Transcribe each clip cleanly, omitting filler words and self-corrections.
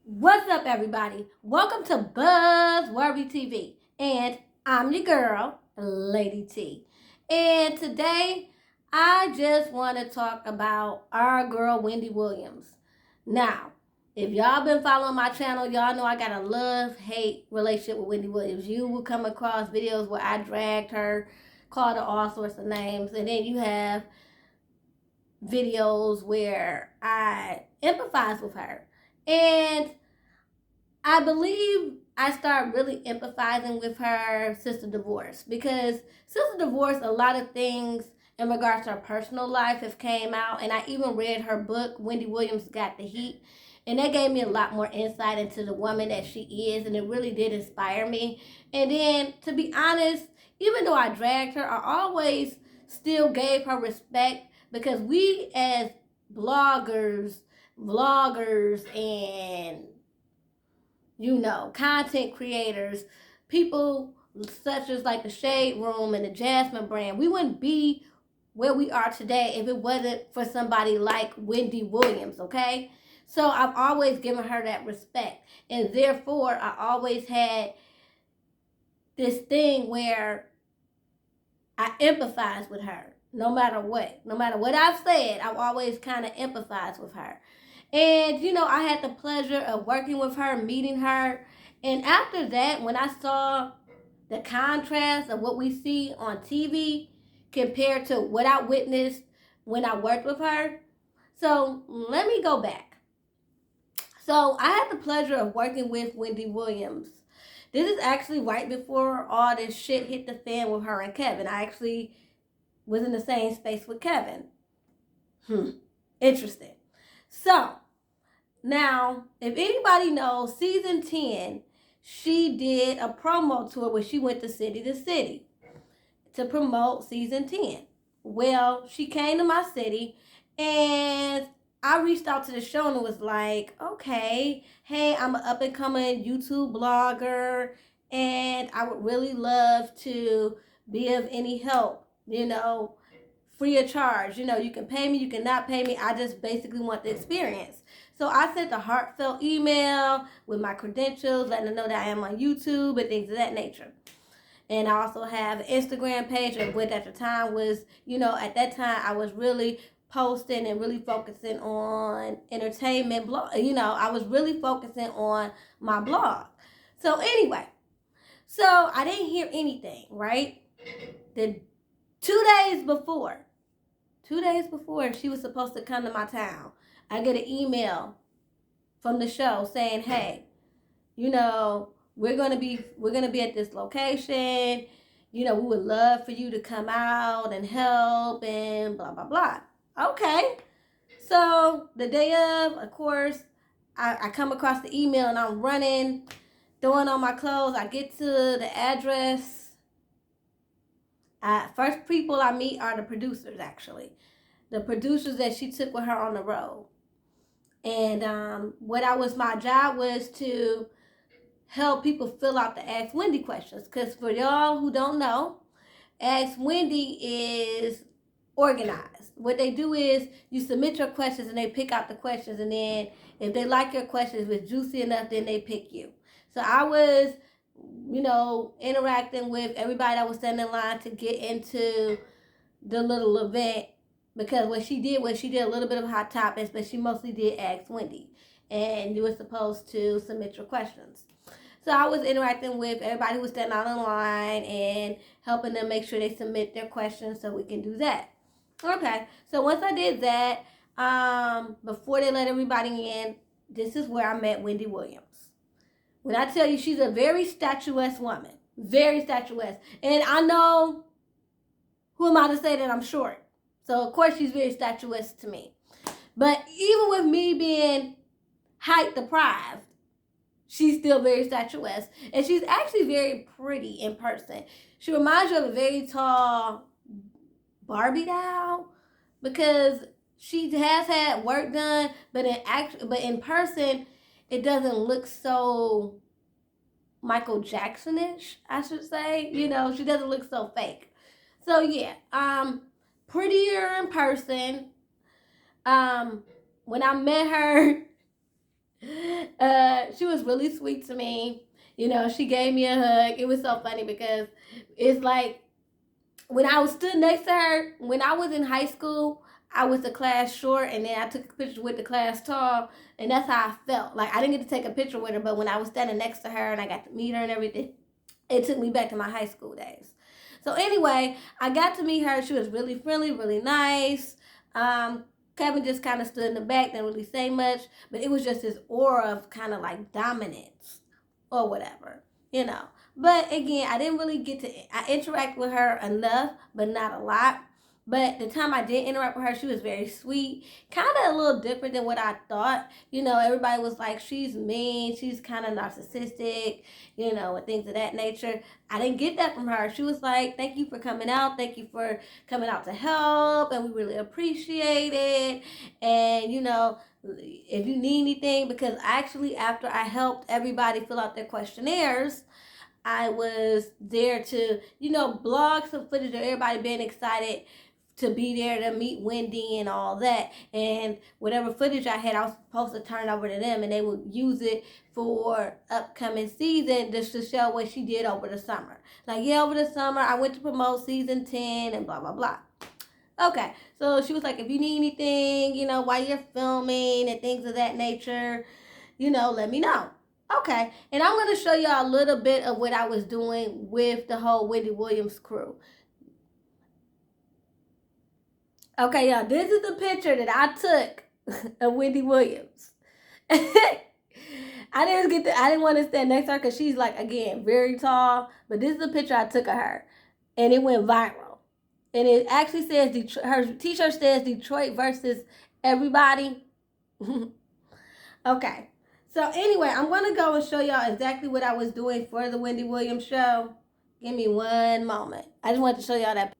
What's up, everybody? Welcome to Buzzworthy TV, and I'm your girl, Lady T. And today, I just want to talk about our girl, Wendy Williams. Now, if y'all been following my channel, y'all know I got a love-hate relationship with Wendy Williams. You will come across videos where I dragged her, called her all sorts of names, and then you have videos where I empathize with her. And I believe I started really empathizing with her since the divorce, because since the divorce, a lot of things in regards to her personal life have came out, and I even read her book, Wendy Williams Got the Heat, and that gave me a lot more insight into the woman that she is, and it really did inspire me. And then, to be honest, even though I dragged her, I always still gave her respect, because we as bloggers, vloggers, and content creators, people such as like the Shade Room and the Jasmine brand, we wouldn't be where we are today if it wasn't for somebody like Wendy Williams, okay? So I've always given her that respect. And therefore, I always had this thing where I empathize with her no matter what. No matter what I've said, I've always kind of empathized with her. And, I had the pleasure of working with her, meeting her. And after that, when I saw the contrast of what we see on TV compared to what I witnessed when I worked with her, so let me go back. So I had the pleasure of working with Wendy Williams. This is actually right before all this shit hit the fan with her and Kevin. I actually was in the same space with Kevin. Interesting. So, now, if anybody knows, season 10, she did a promo tour where she went to city to promote season 10. Well, she came to my city, and I reached out to the show and it was like, okay, hey, I'm an up-and-coming YouTube blogger, and I would really love to be of any help, free of charge. You can pay me, you can not pay me. I just basically want the experience. So I sent a heartfelt email with my credentials, letting them know that I am on YouTube and things of that nature. And I also have an Instagram page, which at the time was, at that time I was really posting and really focusing on entertainment blog. I was really focusing on my blog. So anyway, so I didn't hear anything, right? The 2 days before she was supposed to come to my town, I get an email from the show saying, hey, we're gonna be at this location. We would love for you to come out and help and blah blah blah. Okay. So the day of course, I come across the email and I'm running, throwing on my clothes. I get to the address. First people I meet are the producers, actually. The producers that she took with her on the road. And my job was to help people fill out the Ask Wendy questions. Because for y'all who don't know, Ask Wendy is organized. What they do is you submit your questions and they pick out the questions. And then if they like your questions, if it's juicy enough, then they pick you. So I was, interacting with everybody that was standing in line to get into the little event. Because what she did was she did a little bit of Hot Topics, but she mostly did Ask Wendy. And you were supposed to submit your questions. So I was interacting with everybody who was standing out in line and helping them make sure they submit their questions so we can do that. Okay, so once I did that, before they let everybody in, this is where I met Wendy Williams. When I tell you she's a very statuesque woman, very statuesque. And I know, who am I to say that I'm short? So, of course, she's very statuesque to me. But even with me being height deprived, she's still very statuesque. And she's actually very pretty in person. She reminds you of a very tall Barbie doll, because she has had work done, but in person, it doesn't look so Michael Jackson-ish, I should say. She doesn't look so fake. So, yeah, prettier in person. When I met her, but she was really sweet to me. You know, she gave me a hug. It was so funny because it's like when I was stood next to her, when I was in high school, I was the class short, and then I took a picture with the class tall, and that's how I felt. Like, I didn't get to take a picture with her, but when I was standing next to her and I got to meet her and everything, it took me back to my high school days. So anyway, I got to meet her. She was really friendly, really nice. Kevin just kind of stood in the back, didn't really say much, but it was just this aura of kind of like dominance or whatever, you know. But again, I didn't really get to, I interact with her enough, but not a lot. But the time I did interact with her, she was very sweet, kind of a little different than what I thought. You know, everybody was like, she's mean, she's kind of narcissistic, you know, and things of that nature. I didn't get that from her. She was like, thank you for coming out. Thank you for coming out to help, and we really appreciate it. And, you know, if you need anything, because actually after I helped everybody fill out their questionnaires, I was there to, you know, blog some footage of everybody being excited to be there to meet Wendy and all that. And whatever footage I had, I was supposed to turn over to them, and they would use it for upcoming season just to show what she did over the summer. Like, yeah, over the summer, I went to promote season 10 and blah, blah, blah. Okay, so she was like, if you need anything, you know, while you're filming and things of that nature, you know, let me know. Okay, and I'm going to show y'all a little bit of what I was doing with the whole Wendy Williams crew. Okay, y'all, this is the picture that I took of Wendy Williams. I didn't want to stand next to her because she's like, again, very tall. But this is the picture I took of her, and it went viral. And it actually says, her t-shirt says Detroit versus everybody. Okay. So anyway, I'm going to go and show y'all exactly what I was doing for the Wendy Williams show. Give me one moment. I just wanted to show y'all that.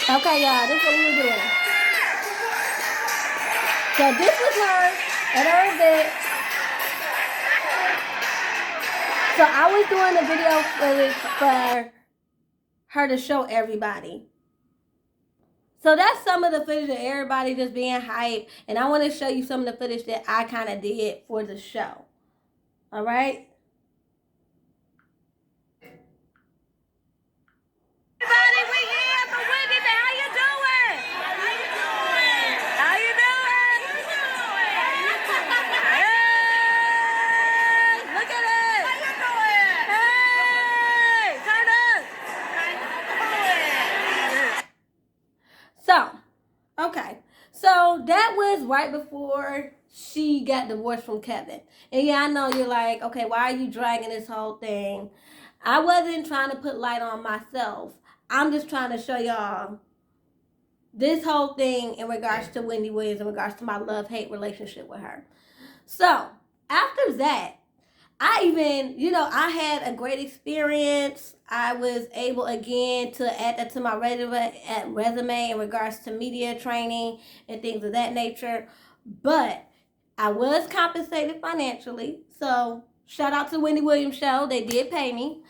Okay, y'all, this is what we were doing. So this was her at her event. So I was doing a video for her to show everybody. So that's some of the footage of everybody just being hyped. And I want to show you some of the footage that I kind of did for the show. All right? Everybody, we here for Wendy. How you doing? How you doing? How you doing? Hey, look at it. How you doing? Hey, turn up. So, okay. So that was right before she got divorced from Kevin. And yeah, I know you're like, okay, why are you dragging this whole thing? I wasn't trying to put light on myself. I'm just trying to show y'all this whole thing in regards to Wendy Williams, in regards to my love-hate relationship with her. So, after that, I even, you know, I had a great experience. I was able, again, to add that to my resume in regards to media training and things of that nature. But I was compensated financially. So, shout out to Wendy Williams show. They did pay me.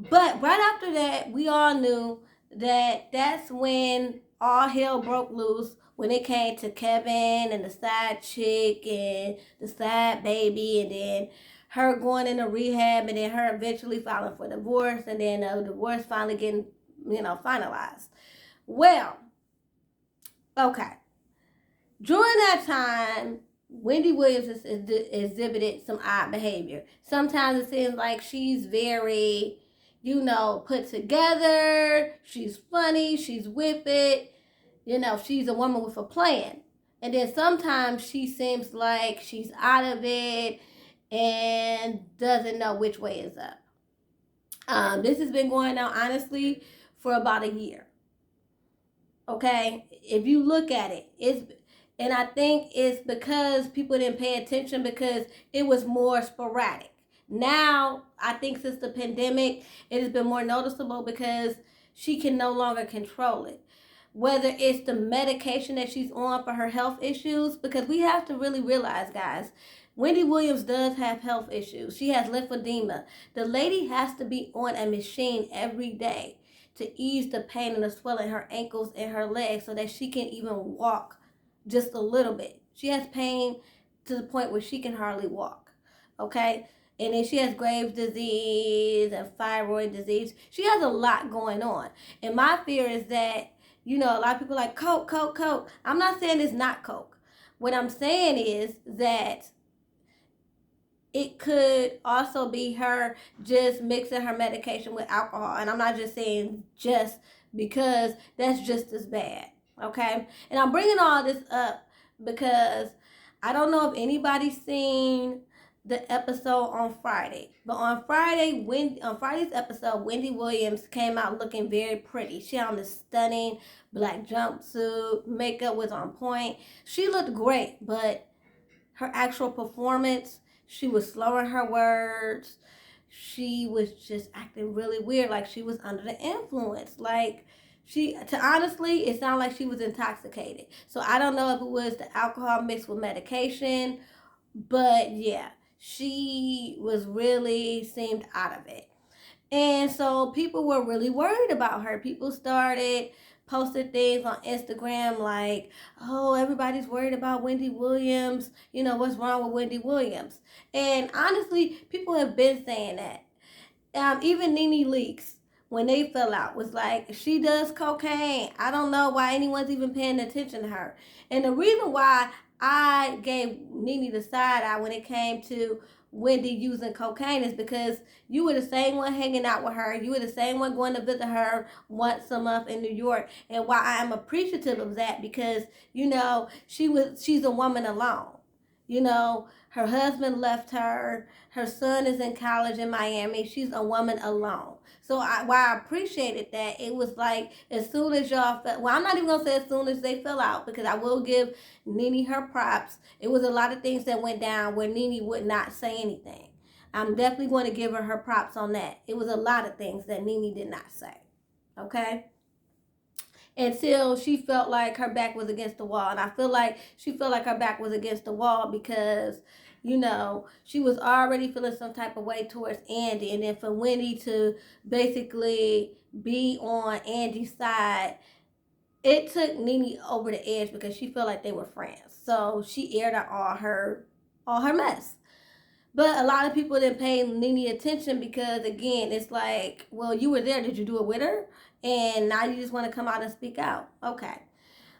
But right after that, we all knew that that's when all hell broke loose, when it came to Kevin and the side chick and the side baby, and then her going into rehab, and then her eventually filing for divorce, and then the divorce finally getting, you know, finalized. Well, okay. During that time, Wendy Williams exhibited some odd behavior. Sometimes it seems like she's very, you know, put together. She's funny. She's with it. You know, she's a woman with a plan. And then sometimes she seems like she's out of it and doesn't know which way is up. This has been going on, honestly, for about a year. Okay? If you look at it, and I think it's because people didn't pay attention because it was more sporadic. Now, I think since the pandemic, it has been more noticeable because she can no longer control it. Whether it's the medication that she's on for her health issues, because we have to really realize, guys, Wendy Williams does have health issues. She has lymphedema. The lady has to be on a machine every day to ease the pain and the swelling in her ankles and her legs so that she can even walk just a little bit. She has pain to the point where she can hardly walk. okay? And then she has Graves' disease and thyroid disease. She has a lot going on. And my fear is that, you know, a lot of people are like, Coke, Coke, Coke. I'm not saying it's not Coke. What I'm saying is that it could also be her just mixing her medication with alcohol. And I'm not just saying just, because that's just as bad, okay? And I'm bringing all this up because I don't know if anybody's seen the episode on Friday, but on Friday's episode, Wendy Williams came out looking very pretty. She had on this stunning black jumpsuit, makeup was on point. She looked great, but her actual performance, she was slurring her words. She was just acting really weird, like she was under the influence. Like honestly, it sounded like she was intoxicated. So I don't know if it was the alcohol mixed with medication, but yeah, she was really seemed out of it. And so people were really worried about her. People started posting things on Instagram like, oh, everybody's worried about Wendy Williams. You know, what's wrong with Wendy Williams? And honestly, people have been saying that. Even Nene Leakes, when they fell out, was like, she does cocaine. I don't know why anyone's even paying attention to her. And the reason why I gave Nene the side eye when it came to Wendy using cocaine is because you were the same one hanging out with her. You were the same one going to visit her once a month in New York. And why I am appreciative of that, because, you know, she's a woman alone. You know, her husband left her. Her son is in college in Miami. She's a woman alone. So while I appreciated that, it was like as soon as y'all fell, well, I'm not even going to say as soon as they fell out, because I will give Nene her props. It was a lot of things that went down where Nene would not say anything. I'm definitely going to give her props on that. It was a lot of things that Nene did not say. Okay? Until she felt like her back was against the wall. And I feel like she felt like her back was against the wall because, you know, she was already feeling some type of way towards Andy. And then for Wendy to basically be on Andy's side, it took Nene over the edge because she felt like they were friends. So she aired out all her mess. But a lot of people didn't pay Nene attention because, again, it's like, well, you were there. Did you do it with her? And now you just want to come out and speak out. Okay.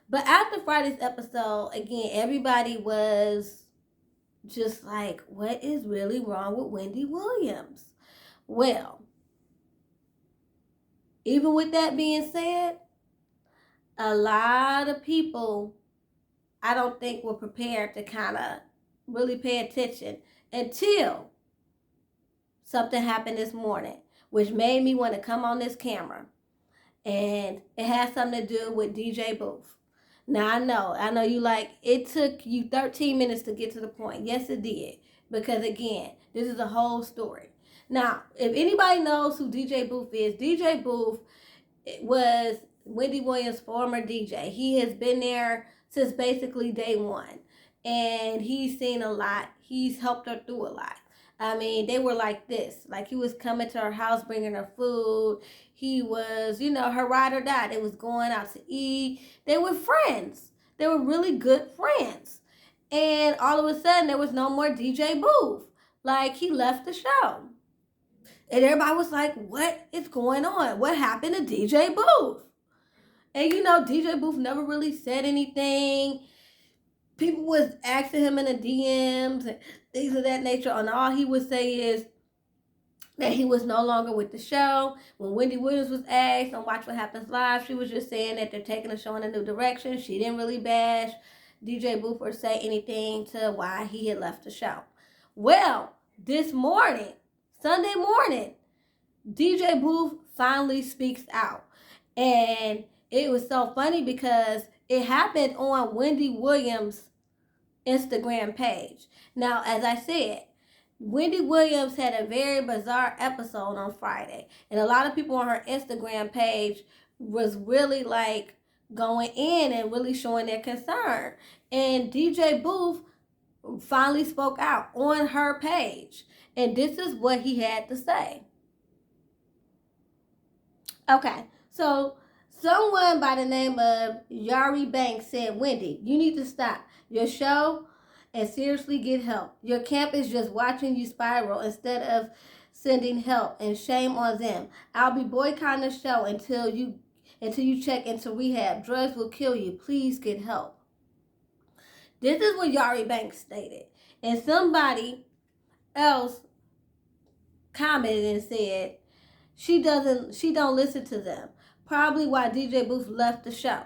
But after Friday's episode, again, everybody was just like, what is really wrong with Wendy Williams? Well, even with that being said, a lot of people, I don't think, were prepared to kind of really pay attention until something happened this morning, which made me want to come on this camera. And it has something to do with DJ BOOF. Now, I know you like, it took you 13 minutes to get to the point. Yes, it did. Because, again, this is a whole story. Now, if anybody knows who DJ BOOF is, DJ BOOF was Wendy Williams' former DJ. He has been there since basically day one. And he's seen a lot. He's helped her through a lot. I mean, they were like this. Like, he was coming to her house, bringing her food. He was, you know, her ride or die. They was going out to eat. They were friends. They were really good friends. And all of a sudden, there was no more DJ BOOF. Like, he left the show. And everybody was like, what is going on? What happened to DJ BOOF? And, you know, DJ BOOF never really said anything. People was asking him in the DMs and things of that nature, and all he would say is that he was no longer with the show. When Wendy Williams was asked on Watch What Happens Live, she was just saying that they're taking the show in a new direction. She didn't really bash DJ BOOF or say anything to why he had left the show. Well, this morning, Sunday morning, DJ BOOF finally speaks out. And it was so funny because it happened on Wendy Williams' Instagram page. Now, as I said, Wendy Williams had a very bizarre episode on Friday. And a lot of people on her Instagram page was really like going in and really showing their concern. And DJ BOOF finally spoke out on her page. And this is what he had to say. Okay, so someone by the name of Yari Banks said, Wendy, you need to stop. Your show and seriously get help. Your camp is just watching you spiral instead of sending help, and shame on them. I'll be boycotting the show until you check into rehab. Drugs will kill you. Please get help. This is what Yari Banks stated. And somebody else commented and said she don't listen to them. Probably why DJ Boof left the show.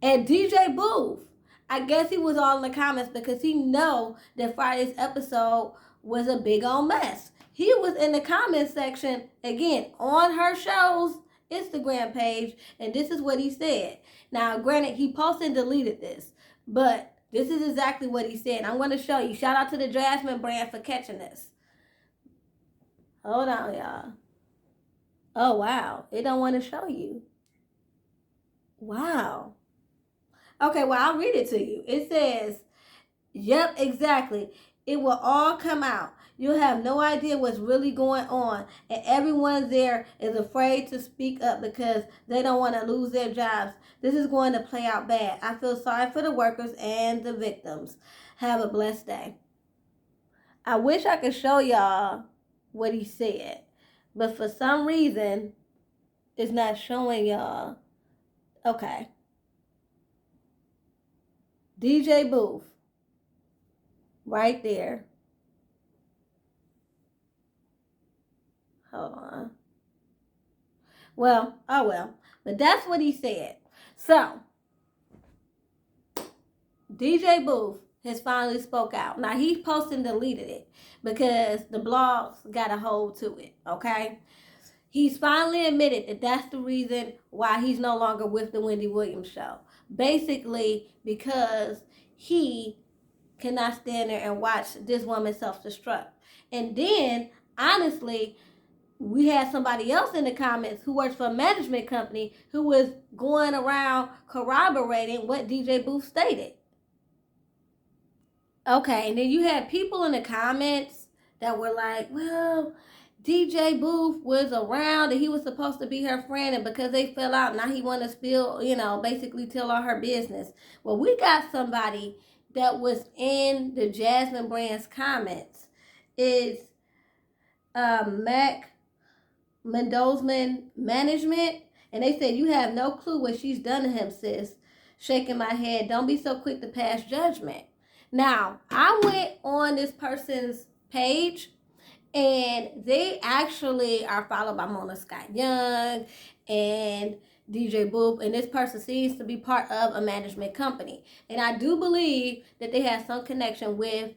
And DJ Boof, I guess he was all in the comments because he know that Friday's episode was a big old mess. He was in the comment section again on her show's Instagram page, and this is what he said. Now, granted, he posted and deleted this, but this is exactly what he said. I'm going to show you. Shout out to the Jasmine brand for catching this. Hold on, y'all. Oh, wow. It don't want to show you. Wow. Okay, well, I'll read it to you. It says, yep, exactly. It will all come out. You'll have no idea what's really going on. And everyone there is afraid to speak up because they don't want to lose their jobs. This is going to play out bad. I feel sorry for the workers and the victims. Have a blessed day. I wish I could show y'all what he said. But for some reason, it's not showing y'all. Okay. DJ Boof. Right there. Hold on. Well, oh well. But that's what he said. So, DJ Boof has finally spoke out. Now, he posted and deleted it because the blogs got a hold to it, okay? He's finally admitted that that's the reason why he's no longer with the Wendy Williams show. Basically, because he cannot stand there and watch this woman self-destruct. And then, honestly, we had somebody else in the comments who works for a management company who was going around corroborating what DJ Boof stated. Okay, and then you had people in the comments that were like, well, DJ Boof was around and he was supposed to be her friend, and because they fell out, now he want to spill, basically tell all her business. Well, we got somebody that was in the Jasmine Brand's comments. It's Mac Mendozman Management, and they said, you have no clue what she's done to him, sis. Shaking my head. Don't be so quick to pass judgment. Now, I went on this person's page, and they actually are followed by Mona Scott Young and DJ Boof, and this person seems to be part of a management company. And I do believe that they have some connection with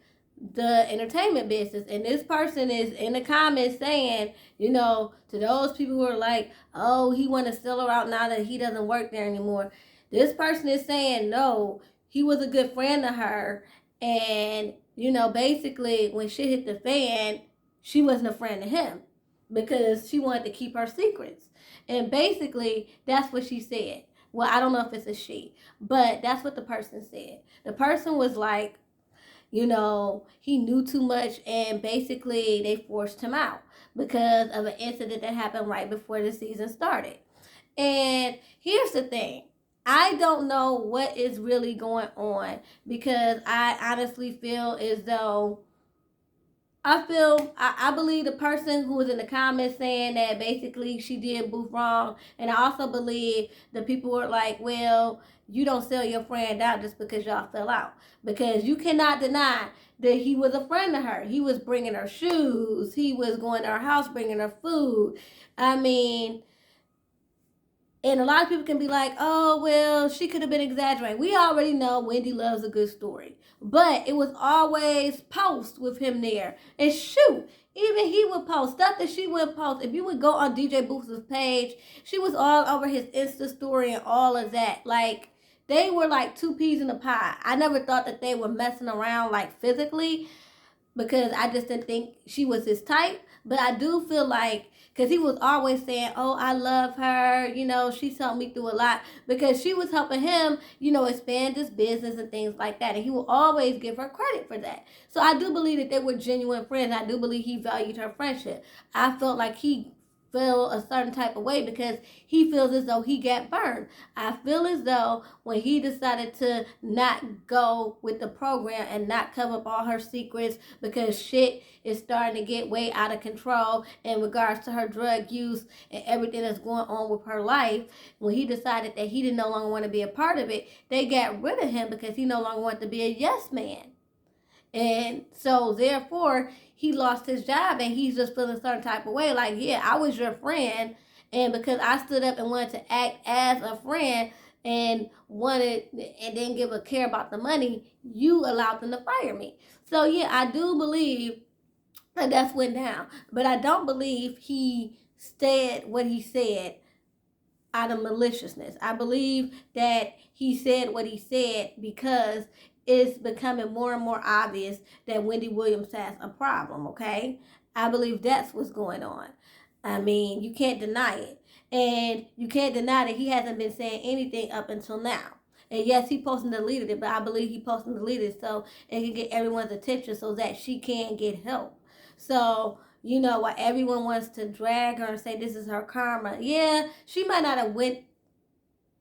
the entertainment business. And this person is in the comments saying, to those people who are like, oh, he want to sell her out now that he doesn't work there anymore. This person is saying, no, he was a good friend to her. And, basically when shit hit the fan, she wasn't a friend to him because she wanted to keep her secrets. And basically, that's what she said. Well, I don't know if it's a she, but that's what the person said. The person was like, he knew too much, and basically they forced him out because of an incident that happened right before the season started. And here's the thing. I don't know what is really going on because I honestly feel as though I believe the person who was in the comments saying that basically she did Boof wrong. And I also believe the people were like, well, you don't sell your friend out just because y'all fell out. Because you cannot deny that he was a friend to her. He was bringing her shoes. He was going to her house, bringing her food. And a lot of people can be like, oh, well, she could have been exaggerating. We already know Wendy loves a good story. But it was always post with him there. And shoot, even he would post stuff that she would post. If you would go on DJ Boof's page, she was all over his Insta story and all of that. Like, they were like two peas in a pie. I never thought that they were messing around like physically because I just didn't think she was his type. But I do feel like, because he was always saying, oh, I love her, she's helped me through a lot, because she was helping him, expand his business and things like that. And he will always give her credit for that. So I do believe that they were genuine friends. I do believe he valued her friendship. I felt like he feel a certain type of way because he feels as though he got burned. I feel as though when he decided to not go with the program and not cover up all her secrets because shit is starting to get way out of control in regards to her drug use and everything that's going on with her life, when he decided that he didn't no longer want to be a part of it, they got rid of him because he no longer wanted to be a yes man. And so therefore he lost his job and he's just feeling a certain type of way. Like, yeah, I was your friend, and because I stood up and wanted to act as a friend and wanted and didn't give a care about the money, you allowed them to fire me. So yeah, I do believe that that's went down. But I don't believe he said what he said out of maliciousness. I believe that he said what he said because it's becoming more and more obvious that Wendy Williams has a problem, okay? I believe that's what's going on. I mean, you can't deny it. And you can't deny that he hasn't been saying anything up until now. And yes, he posted and deleted it, but I believe he posted and deleted it so it can get everyone's attention so that she can get help. So, you know, while everyone wants to drag her and say this is her karma, yeah, she might not have went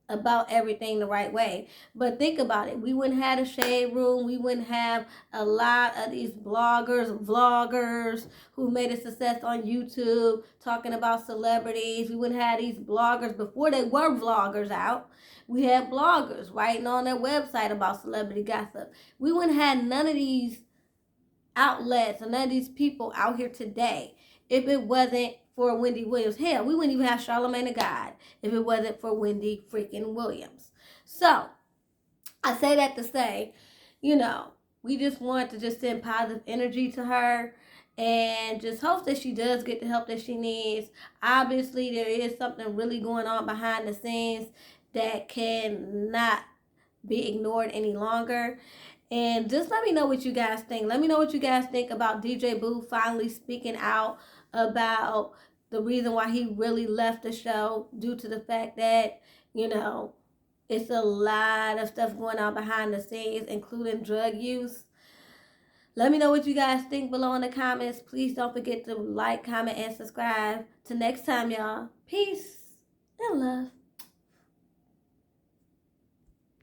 about everything the right way. But think about it. We wouldn't have a shade room. We wouldn't have a lot of these bloggers, vloggers who made a success on YouTube talking about celebrities. We wouldn't have these bloggers before they were vloggers out. We had bloggers writing on their website about celebrity gossip. We wouldn't have none of these outlets and none of these people out here today if it wasn't for Wendy Williams. Hell, we wouldn't even have Charlamagne the God if it wasn't for Wendy freaking Williams. So, I say that to say, you know, we just want to just send positive energy to her and just hope that she does get the help that she needs. Obviously, there is something really going on behind the scenes that cannot be ignored any longer. And just let me know what you guys think. Let me know what you guys think about DJ BOOF finally speaking out about the reason why he really left the show, due to the fact that, you know, it's a lot of stuff going on behind the scenes, including drug use. Let me know what you guys think below in the comments. Please don't forget to like, comment, and subscribe. Till next time, y'all. Peace and love.